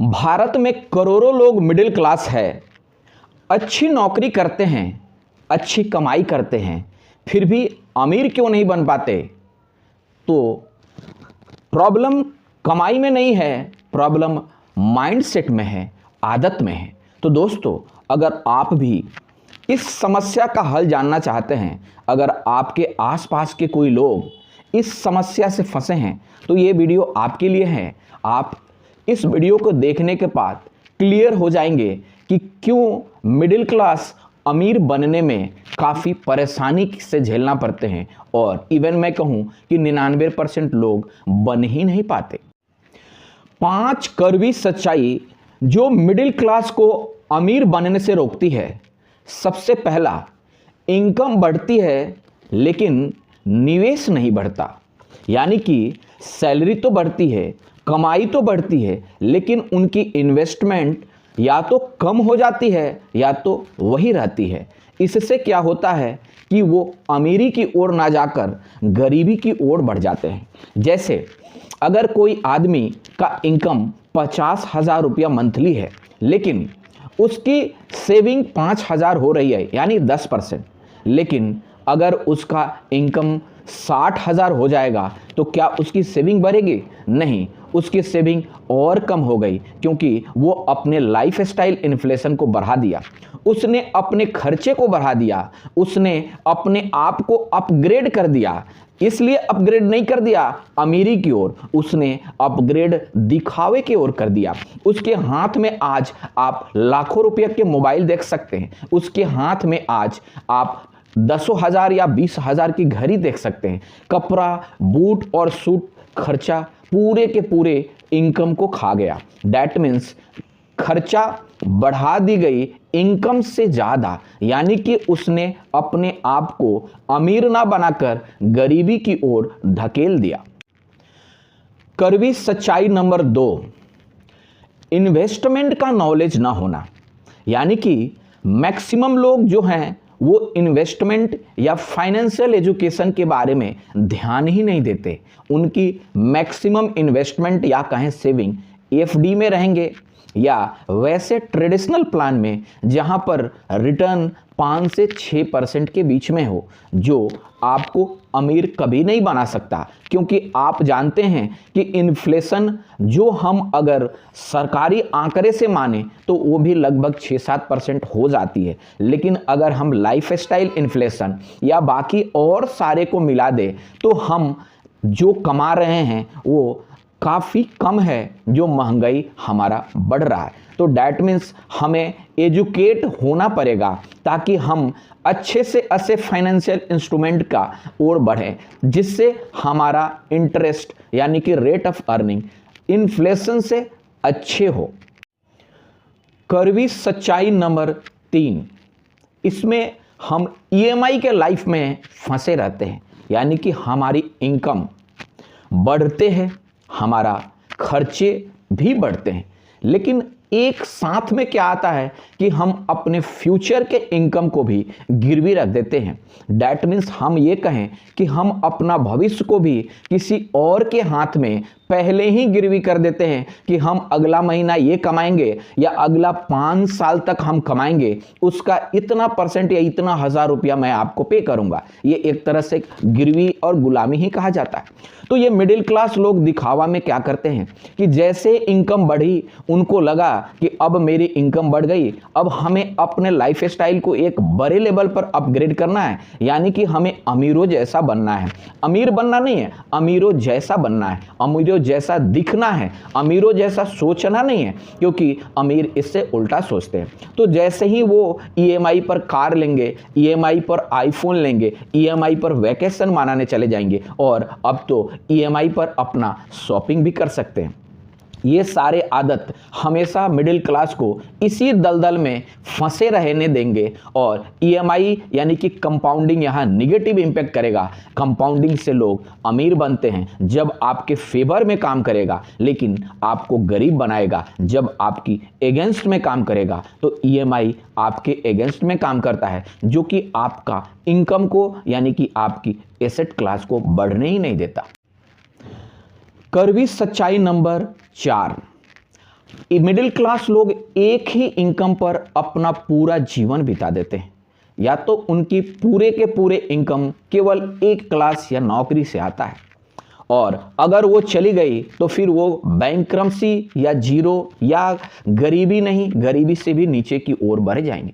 भारत में करोड़ों लोग मिडिल क्लास है, अच्छी नौकरी करते हैं, अच्छी कमाई करते हैं, फिर भी अमीर क्यों नहीं बन पाते? तो प्रॉब्लम कमाई में नहीं है, प्रॉब्लम माइंडसेट में है, आदत में है। तो दोस्तों, अगर आप भी इस समस्या का हल जानना चाहते हैं, अगर आपके आसपास के कोई लोग इस समस्या से फंसे हैं, तो ये वीडियो आपके लिए है। आप इस वीडियो को देखने के बाद क्लियर हो जाएंगे कि क्यों मिडिल क्लास अमीर बनने में काफ़ी परेशानी से झेलना पड़ते हैं, और इवन मैं कहूँ कि 99% लोग बन ही नहीं पाते। 5 कड़वी सच्चाई जो मिडिल क्लास को अमीर बनने से रोकती है। सबसे पहला, इनकम बढ़ती है लेकिन निवेश नहीं बढ़ता। यानी कि सैलरी तो बढ़ती है, कमाई तो बढ़ती है, लेकिन उनकी इन्वेस्टमेंट या तो कम हो जाती है या तो वही रहती है। इससे क्या होता है कि वो अमीरी की ओर ना जाकर गरीबी की ओर बढ़ जाते हैं। जैसे अगर कोई आदमी का इनकम 50,000 रुपया मंथली है, लेकिन उसकी सेविंग 5,000 हो रही है, यानी 10%। लेकिन अगर उसका इनकम 60,000 हो जाएगा तो क्या उसकी सेविंग बढ़ेगी? नहीं, उसकी सेविंग और कम हो गई, क्योंकि वो अपने लाइफ स्टाइल इन्फ्लेशन को बढ़ा दिया, उसने अपने खर्चे को बढ़ा दिया, उसने अपने आप को अपग्रेड कर दिया। इसलिए अपग्रेड नहीं कर दिया अमीरी की ओर, उसने अपग्रेड दिखावे की ओर कर दिया। उसके हाथ में आज आप लाखों रुपये के मोबाइल देख सकते हैं, उसके हाथ में आज आप 10,000 या 20,000 की घड़ी देख सकते हैं। कपड़ा, बूट और सूट खर्चा पूरे के पूरे इनकम को खा गया। डैट मीन्स खर्चा बढ़ा दी गई इनकम से ज़्यादा, यानी कि उसने अपने आप को अमीर ना बनाकर गरीबी की ओर धकेल दिया। कड़वी सच्चाई नंबर 2, इन्वेस्टमेंट का नॉलेज ना होना। यानी कि मैक्सिमम लोग जो हैं वो इन्वेस्टमेंट या फाइनेंशियल एजुकेशन के बारे में ध्यान ही नहीं देते। उनकी मैक्सिमम इन्वेस्टमेंट या कहें सेविंग एफडी में रहेंगे या वैसे ट्रेडिशनल प्लान में, जहां पर रिटर्न 5 से 6% के बीच में हो, जो आपको अमीर कभी नहीं बना सकता। क्योंकि आप जानते हैं कि इन्फ्लेशन जो हम अगर सरकारी आंकड़े से माने तो वो भी लगभग 6-7% हो जाती है, लेकिन अगर हम लाइफ स्टाइल इन्फ्लेशन या बाकी और सारे को मिला दे तो हम जो कमा रहे हैं वो काफ़ी कम है, जो महंगाई हमारा बढ़ रहा है। तो डैट मीन्स हमें एजुकेट होना पड़ेगा ताकि हम अच्छे से अच्छे फाइनेंशियल इंस्ट्रूमेंट का ओर बढ़ें, जिससे हमारा इंटरेस्ट यानी कि रेट ऑफ अर्निंग इन्फ्लेशन से अच्छे हो। कड़वी सच्चाई नंबर 3, इसमें हम ईएमआई के लाइफ में फंसे रहते हैं। यानी कि हमारी इनकम बढ़ते हैं, हमारा खर्चे भी बढ़ते हैं, लेकिन एक साथ में क्या आता है कि हम अपने फ्यूचर के इनकम को भी गिरवी रख देते हैं। डैट मीन्स हम ये कहें कि हम अपना भविष्य को भी किसी और के हाथ में पहले ही गिरवी कर देते हैं कि हम अगला महीना ये कमाएंगे या अगला 5 साल तक हम कमाएंगे, उसका इतना % या इतना 1,000 रुपया मैं आपको पे करूंगा। ये एक तरह से गिरवी और गुलामी ही कहा जाता है। तो ये मिडिल क्लास लोग दिखावा में क्या करते हैं कि जैसे इनकम बढ़ी, उनको लगा कि अब मेरी इनकम बढ़ गई, अब हमें अपने लाइफ स्टाइल को एक बड़े लेवल पर अपग्रेड करना है, यानी कि हमें अमीरों जैसा बनना है। अमीर बनना नहीं है, अमीरों जैसा बनना है, अमीरों जैसा दिखना है, अमीरों जैसा सोचना नहीं है, क्योंकि अमीर इससे उल्टा सोचते हैं। तो जैसे ही वो ईएमआई पर कार लेंगे, ईएमआई पर आईफोन लेंगे, ईएमआई पर वैकेशन मनाने चले जाएंगे, और अब तो ईएमआई पर अपना शॉपिंग भी कर सकते हैं। ये सारे आदत हमेशा मिडिल क्लास को इसी दलदल में फंसे रहने देंगे, और ईएमआई यानी कि कंपाउंडिंग यहाँ निगेटिव इम्पैक्ट करेगा। कंपाउंडिंग से लोग अमीर बनते हैं जब आपके फेवर में काम करेगा, लेकिन आपको गरीब बनाएगा जब आपकी एगेंस्ट में काम करेगा। तो ईएमआई आपके एगेंस्ट में काम करता है, जो कि आपका इनकम को यानी कि आपकी एसेट क्लास को बढ़ने ही नहीं देता। कड़वी सच्चाई नंबर 4, मिडिल क्लास लोग एक ही इनकम पर अपना पूरा जीवन बिता देते हैं, या तो उनकी पूरे के पूरे इनकम केवल एक क्लास या नौकरी से आता है, और अगर वो चली गई तो फिर वो बैंक्रप्सी या जीरो या गरीबी नहीं, गरीबी से भी नीचे की ओर बढ़ जाएंगे।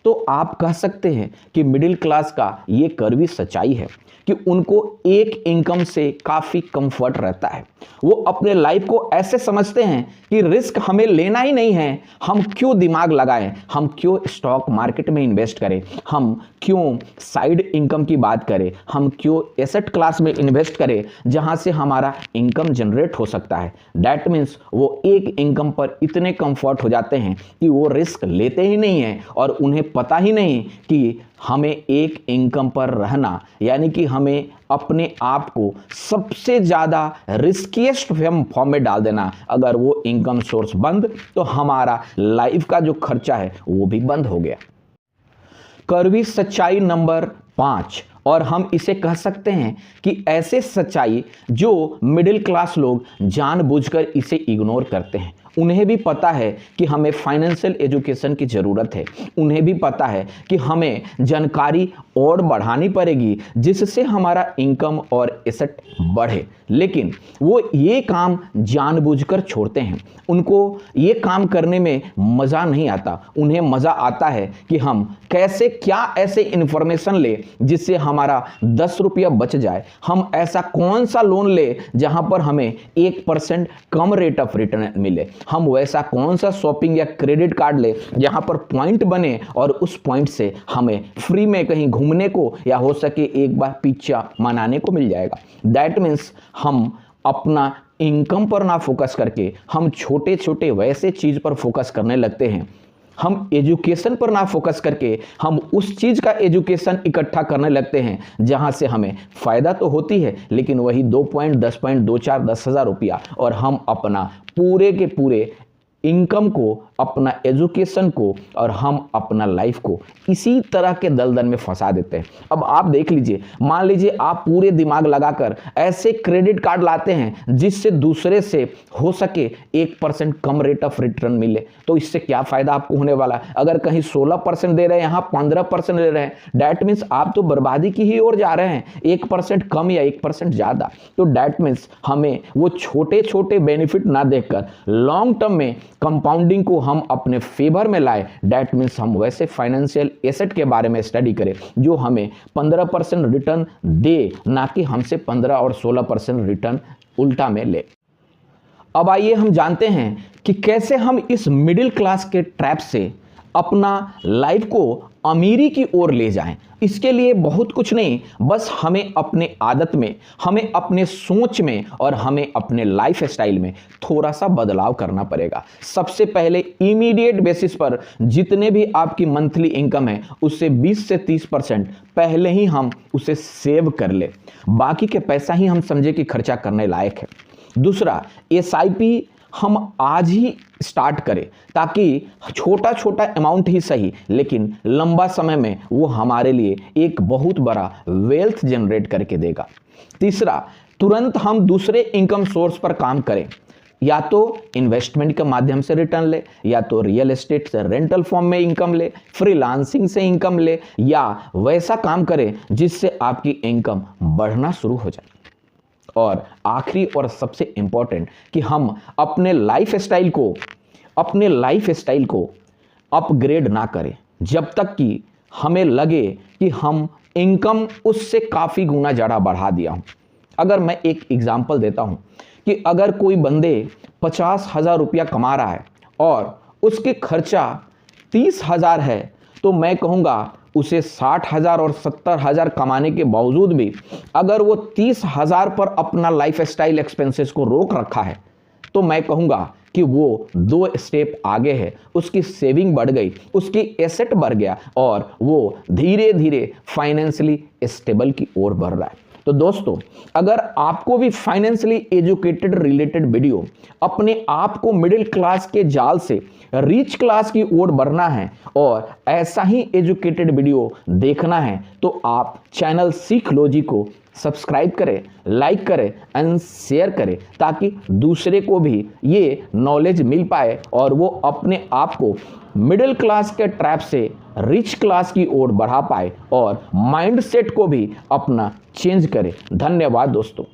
तो आप कह सकते हैं कि मिडिल क्लास का ये कड़वी सच्चाई है कि उनको एक इनकम से काफ़ी कंफर्ट रहता है। वो अपने लाइफ को ऐसे समझते हैं कि रिस्क हमें लेना ही नहीं है, हम क्यों दिमाग लगाएं, हम क्यों स्टॉक मार्केट में इन्वेस्ट करें, हम क्यों साइड इनकम की बात करें, हम क्यों एसेट क्लास में इन्वेस्ट करें जहां से हमारा इनकम जनरेट हो सकता है। डैट मीन्स वो एक इनकम पर इतने कंफर्ट हो जाते हैं कि वो रिस्क लेते ही नहीं हैं, और उन्हें पता ही नहीं कि हमें एक इनकम पर रहना, यानी कि हमें अपने आप को सबसे ज़्यादा रिस्कीएस्ट फॉर्म में डाल देना। अगर वो इनकम सोर्स बंद तो हमारा लाइफ का जो खर्चा है वो भी बंद हो गया। कड़वी सच्चाई नंबर 5, और हम इसे कह सकते हैं कि ऐसे सच्चाई जो मिडिल क्लास लोग जानबूझकर इसे इग्नोर करते हैं। उन्हें भी पता है कि हमें फाइनेंशियल एजुकेशन की ज़रूरत है, उन्हें भी पता है कि हमें जानकारी और बढ़ानी पड़ेगी जिससे हमारा इनकम और एसेट बढ़े, लेकिन वो ये काम जानबूझकर छोड़ते हैं। उनको ये काम करने में मज़ा नहीं आता, उन्हें मज़ा आता है कि हम कैसे क्या ऐसे इन्फॉर्मेशन ले जिससे हमारा 10 रुपया बच जाए, हम ऐसा कौन सा लोन ले जहां पर हमें 1% कम रेट ऑफ रिटर्न मिले, हम वैसा कौन सा शॉपिंग या क्रेडिट कार्ड ले जहां पर पॉइंट बने और उस पॉइंट से हमें फ्री में कहीं घूमने को या हो सके एक बार पिज्जा मनाने को मिल जाएगा। दैट मीन्स हम अपना इनकम पर ना फोकस करके हम छोटे छोटे वैसे चीज़ पर फोकस करने लगते हैं। हम एजुकेशन पर ना फोकस करके हम उस चीज़ का एजुकेशन इकट्ठा करने लगते हैं जहां से हमें फ़ायदा तो होती है, लेकिन वही 2 पॉइंट 10 पॉइंट 2 4 10,000 रुपया, और हम अपना पूरे के पूरे इनकम को, अपना एजुकेशन को और हम अपना लाइफ को इसी तरह के दलदल में फंसा देते हैं। अब आप देख लीजिए, मान लीजिए आप पूरे दिमाग लगाकर ऐसे क्रेडिट कार्ड लाते हैं जिससे दूसरे से हो सके 1% कम रेट ऑफ रिटर्न मिले, तो इससे क्या फ़ायदा आपको होने वाला है? अगर कहीं 16% दे रहे हैं, यहाँ 15% दे रहे हैं, डैट मीन्स आप तो बर्बादी की ही ओर जा रहे हैं, 1% कम या 1% ज़्यादा। तो डैट मीन्स हमें वो छोटे छोटे बेनिफिट ना देखकर लॉन्ग टर्म में कंपाउंडिंग को हम अपने फेवर में लाए। डैट मीन्स हम वैसे फाइनेंशियल एसेट के बारे में स्टडी करें जो हमें 15% रिटर्न दे, ना कि हमसे 15 और 16% रिटर्न उल्टा में ले। अब आइए हम जानते हैं कि कैसे हम इस मिडिल क्लास के ट्रैप से अपना लाइफ को अमीरी की ओर ले जाएं। इसके लिए बहुत कुछ नहीं, बस हमें अपने आदत में, हमें अपने सोच में और हमें अपने लाइफ स्टाइल में थोड़ा सा बदलाव करना पड़ेगा। सबसे पहले इमीडिएट बेसिस पर जितने भी आपकी मंथली इनकम है उससे 20 से 30% पहले ही हम उसे सेव कर ले, बाकी के पैसा ही हम समझे कि खर्चा करने लायक है। दूसरा, SIP हम आज ही स्टार्ट करें ताकि छोटा छोटा अमाउंट ही सही, लेकिन लंबा समय में वो हमारे लिए एक बहुत बड़ा वेल्थ जनरेट करके देगा। तीसरा, तुरंत हम दूसरे इनकम सोर्स पर काम करें, या तो इन्वेस्टमेंट के माध्यम से रिटर्न ले, या तो रियल एस्टेट से रेंटल फॉर्म में इनकम ले, फ्रीलांसिंग से इनकम ले, या वैसा काम करें जिससे आपकी इनकम बढ़ना शुरू हो जाए। और आखिरी और सबसे इंपॉर्टेंट कि हम अपने लाइफ स्टाइल को अपग्रेड ना करें जब तक कि हमें लगे कि हम इनकम उससे काफ़ी गुना ज़्यादा बढ़ा दिया हूं। अगर मैं एक एग्जांपल देता हूं कि अगर कोई बंदे 50,000 रुपया कमा रहा है और उसके खर्चा 30,000 है, तो मैं कहूँगा उसे 60,000 और 70,000 कमाने के बावजूद भी अगर वो 30,000 पर अपना लाइफ स्टाइल एक्सपेंसेस को रोक रखा है, तो मैं कहूँगा कि वो 2 स्टेप आगे है, उसकी सेविंग बढ़ गई, उसकी एसेट बढ़ गया और वो धीरे धीरे फाइनेंशियली स्टेबल की ओर बढ़ रहा है। तो दोस्तों, अगर आपको भी फाइनेंशियली एजुकेटेड रिलेटेड वीडियो, अपने आप को मिडिल क्लास के जाल से रिच क्लास की ओर बढ़ना है और ऐसा ही एजुकेटेड वीडियो देखना है, तो आप चैनल सीखलॉजी को सब्सक्राइब करें, लाइक करें एंड शेयर करें, ताकि दूसरे को भी ये नॉलेज मिल पाए और वो अपने आप को मिडिल क्लास के ट्रैप से रिच क्लास की ओर बढ़ा पाए और माइंडसेट को भी अपना चेंज करे। धन्यवाद दोस्तों।